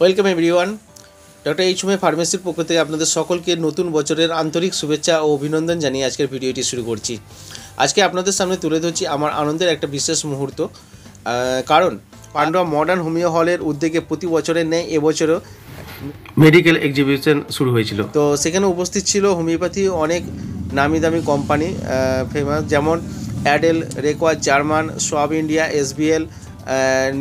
Welcome everyone. Doctor H M ফার্মেসির পক্ষ থেকে আপনাদের সকলকে নতুন বছরের আন্তরিক শুভেচ্ছা ও অভিনন্দন জানিয়ে আজকের ভিডিওটি শুরু করছি। আজকে আপনাদের সামনে তুলে ধরছি আমার আনন্দের একটা বিশেষ মুহূর্ত। কারণ পান্ডুয়া মডার্ন হোমিও হলের উদ্যোগে প্রতি বছরের ন্যায় এবছরও মেডিকেল এক্সিবিশন শুরু হয়েছিল। তো সেখানে উপস্থিত ছিল হোমিওপ্যাথি অনেক নামি দামি কোম্পানি ফেমাস, যেমন অ্যাডেল, রেকোয়া, জার্মান, সোয়াব ইন্ডিয়া, এসবিএল,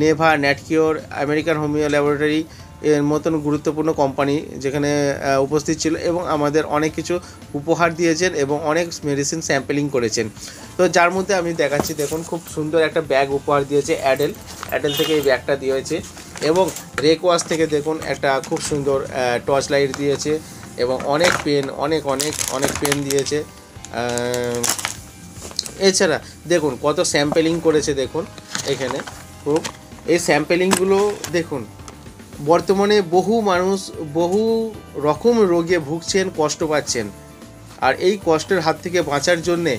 নেভা, ন্যাটকিওর, আমেরিকান হোমিও ল্যাবরেটরি এর মতন গুরুত্বপূর্ণ কোম্পানি যেখানে উপস্থিত ছিল এবং আমাদের অনেক কিছু উপহার দিয়েছেন এবং অনেক মেডিসিন স্যাম্পলিং করেছেন। তো যার মধ্যে আমি দেখাচ্ছি, দেখুন খুব সুন্দর একটা ব্যাগ উপহার দিয়েছে অ্যাডেল থেকে এই ব্যাগটা দিয়েছে, এবং রেকওয়াস থেকে দেখুন একটা খুব সুন্দর টর্চ লাইট দিয়েছে এবং অনেক পেন অনেক পেন দিয়েছে। এছাড়া দেখুন কত স্যাম্পলিং করেছে, দেখুন এখানে খুব এই স্যাম্পলিংগুলো দেখুন। বর্তমানে বহু মানুষ বহু রকম রোগে ভুগছেন, কষ্ট পাচ্ছেন, আর এই কষ্টের হাত থেকে বাঁচার জন্যে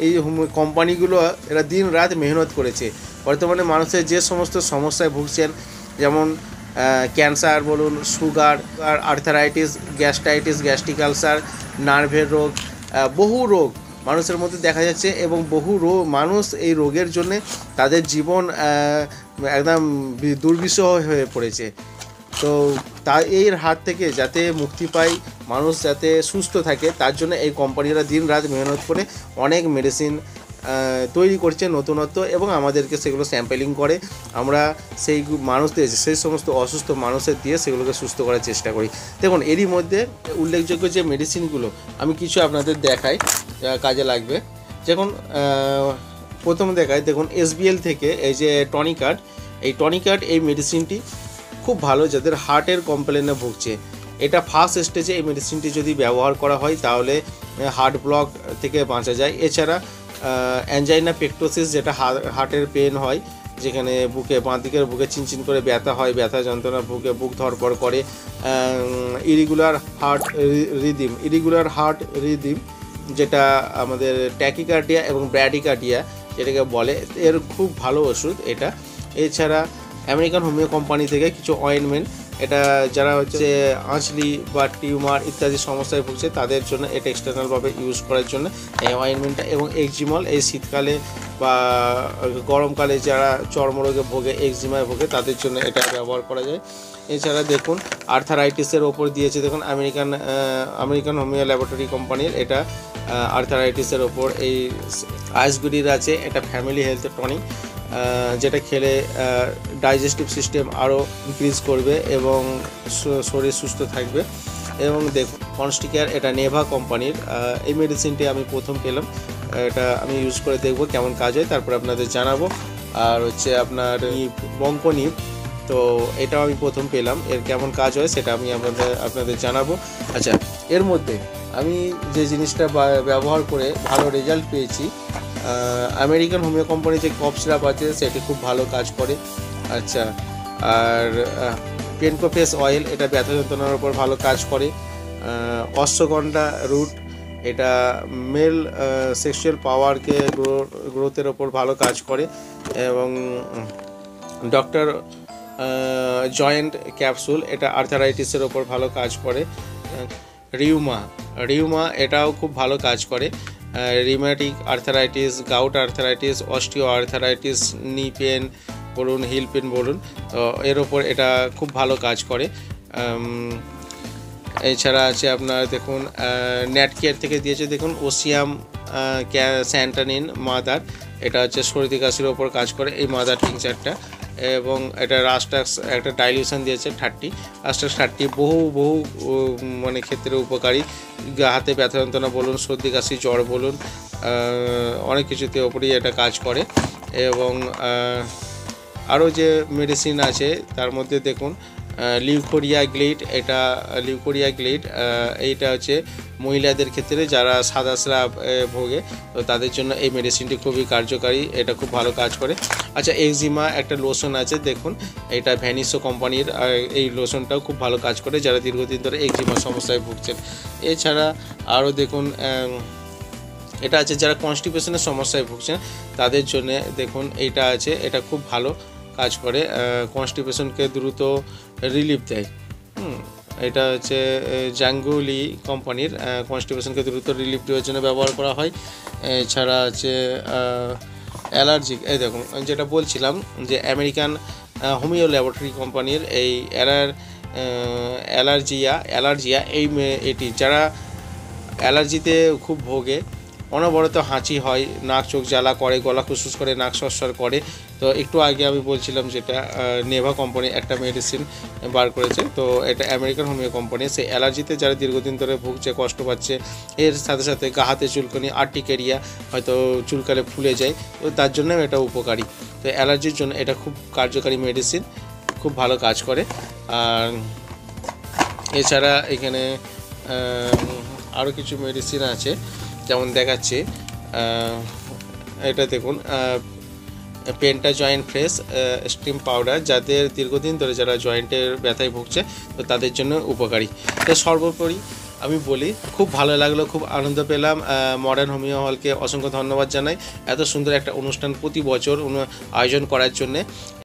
এই কোম্পানিগুলো এরা দিন রাত মেহনত করেছে। বর্তমানে মানুষের যে সমস্ত সমস্যায় ভুগছেন, যেমন ক্যান্সার বলুন, sugar, arthritis, gastritis, gastric ulcer, নার্ভের রোগ, বহু রোগ মানুষের মধ্যে দেখা যাচ্ছে এবং বহু মানুষ এই রোগের জন্যে তাদের জীবন একদম দুর্বিষহ হয়ে পড়েছে। তো এর হাত থেকে যাতে মুক্তি পায়, মানুষ যাতে সুস্থ থাকে, তার জন্য এই কোম্পানিরা দিন রাত মেহনত করে অনেক মেডিসিন তৈরি করছে নতুনত্ব, এবং আমাদেরকে সেগুলো স্যাম্পলিং করে আমরা সেই মানুষদের, সেই সমস্ত অসুস্থ মানুষের দিয়ে সেগুলোকে সুস্থ করার চেষ্টা করি। দেখুন এরই মধ্যে উল্লেখযোগ্য যে মেডিসিনগুলো আমি কিছু আপনাদের দেখাই, কাজে লাগবে। যেমন প্রথম দেখায়, দেখুন এসবিএল থেকে এই যে টনিকার্ড, এই মেডিসিনটি খুব ভালো যাদের হার্টের কমপ্লেনে ভুগছে। এটা ফার্স্ট স্টেজে এই মেডিসিনটি যদি ব্যবহার করা হয় তাহলে হার্ট ব্লক থেকে বাঁচা যায়। এছাড়া অ্যাঞ্জাইনা পেক্টোসিস, যেটা হার্টের পেন হয়, যেখানে বাঁ দিকের বুকে চিনচিন করে ব্যথা হয়, ব্যথা যন্ত্রণা, বুক ধড়ফড় করে, ইরিগুলার হার্ট রিদিম যেটা আমাদের ট্যাকিকার্ডিয়া এবং ব্র্যাডিকার্ডিয়া যেটাকে বলে, এর খুব ভালো ওষুধ এটা। এছাড়া আমেরিকান হোমিও কোম্পানি থেকে কিছু অয়েনমেন্ট, এটা যারা হচ্ছে আঁচলি বা টিউমার ইত্যাদি সমস্যায় ভুগছে তাদের জন্য এটা এক্সটার্নালভাবে ইউজ করার জন্য এই অয়েনমেন্টটা, এবং এক্সিমল এই শীতকালে বা গরমকালে যারা চর্মরোগে ভোগে, এক্সিমায় ভোগে, তাদের জন্য এটা ব্যবহার করা যায়। এছাড়া দেখুন আর্থারাইটিসের ওপর দিয়েছে, দেখুন আমেরিকান হোমিও ল্যাবরেটরি কোম্পানির এটা আর্থারাইটিসের ওপর এই আইসগুডির আছে, এটা ফ্যামিলি হেলথ টনিক, যেটা খেলে ডাইজেস্টিভ সিস্টেম আরও ইনক্রিজ করবে এবং শরীর সুস্থ থাকবে। এবং দেখুন কনস্টিকেয়ার, এটা নেভা কোম্পানির এই মেডিসিনটি আমি প্রথম পেলাম, এটা আমি ইউজ করে দেখব কেমন কাজ হয়, তারপর আপনাদের জানাবো। আর হচ্ছে আপনার বঙ্কনিভ, তো এটাও আমি প্রথম পেলাম, এর কেমন কাজ হয় সেটা আমি আপনাদের জানাবো। আচ্ছা, এর মধ্যে আমি যে জিনিসটা ব্যবহার করে ভালো রেজাল্ট পেয়েছি, আমেরিকান হোমিও কোম্পানি যে কফ সিরাপ আছে সেটি খুব ভালো কাজ করে। আচ্ছা, আর পেনকোফেস অয়েল, এটা ব্যথা যন্ত্রণার উপর ভালো কাজ করে। অশ্বগন্ধা রুট, এটা মেল সেক্সুয়াল পাওয়ারকে গ্রোথের ওপর ভালো কাজ করে। এবং ডক্টর জয়েন্ট ক্যাপসুল, এটা আর্থারাইটিসের ওপর ভালো কাজ করে। রিউমা এটাও খুব ভালো কাজ করে, rheumatic arthritis, gout arthritis, osteo arthritis, নি পেন বলুন, হিল পেন বলুন, তো এর ওপর এটা খুব ভালো কাজ করে। এছাড়া আছে আপনার দেখুন ন্যাটকেয়ার থেকে দিয়েছে, দেখুন ওসিয়াম স্যান্টানিন মাদার, এটা হচ্ছে সর্দি কাশির ওপর কাজ করে এই মাদার টিংচারটা। এবং এটা রাস্টাক্স একটা ডাইলিউশন দিয়েছে 30 বহু মানে ক্ষেত্রে উপকারী, হাতে ব্যথা যন্ত্রণা বলুন, সর্দি কাশি, জ্বর বলুন, অনেক কিছুতে ওপরেই এটা কাজ করে। এবং আরও যে মেডিসিন আছে তার মধ্যে দেখুন লিউকোরিয়া গ্লিড, এইটা হচ্ছে মহিলাদের ক্ষেত্রে যারা সাদা স্রাব ভোগে, তো তাদের জন্য এই মেডিসিনটি খুবই কার্যকারী, এটা খুব ভালো কাজ করে। আচ্ছা, এক্সিমা একটা লোশন আছে, দেখুন এটা ভ্যানিসো কোম্পানির, এই লোশনটাও খুব ভালো কাজ করে যারা দীর্ঘদিন ধরে এক্সিমা সমস্যায় ভুগছেন। এছাড়া আরও দেখুন এটা আছে যারা কনস্টিপেশনের সমস্যায় ভুগছেন তাদের জন্য, দেখুন এইটা আছে, এটা খুব ভালো কাজ করে, কনস্টিপেশনকে দ্রুত রিলিফ দেয়। এটা হচ্ছে জাঙ্গুলি কোম্পানির, কনস্টিপেশনকে দ্রুত রিলিফ দেওয়ার জন্য ব্যবহার করা হয়। এছাড়া আছে অ্যালার্জিক, এই দেখুন যেটা বলছিলাম যে আমেরিকান হোমিও ল্যাবরেটরি কোম্পানির এই অ্যালার্জিয়া এটি যারা অ্যালার্জিতে খুব ভোগে, অনবরত হাঁচি হয়, নাক চোখ জ্বালা করে, গলা খুসখুস করে, নাক সরসর করে। তো একটু আগে আমি বলছিলাম যেটা নেভা কোম্পানি একটা মেডিসিন বার করেছে, তো এটা আমেরিকান হোমিও কোম্পানি। সেই অ্যালার্জিতে যারা দীর্ঘদিন ধরে ভুগছে, কষ্ট পাচ্ছে, এর সাথে সাথে গা হাতে চুলকানি, আর্টিকেরিয়া, হয়তো চুলকালে ফুলে যায়, তো তার জন্যও এটা উপকারী। তো অ্যালার্জির জন্য এটা খুব কার্যকারী মেডিসিন, খুব ভালো কাজ করে। আর এছাড়া এখানে আরও কিছু মেডিসিন আছে, যেমন দেখাচ্ছি এটা দেখুন penta joint fresh steam powder, যাদের দীর্ঘদিন ধরে যারা জয়েন্টের ব্যথায় ভুগছে, তো তাদের জন্য উপকারী। তো সর্বোপরি আমি বলি খুব ভালো লাগলো, খুব আনন্দ পেলাম। মডার্ন হোমিও হলকে অসংখ্য ধন্যবাদ জানাই এত সুন্দর একটা অনুষ্ঠান প্রতি বছর আয়োজন করার জন্যে।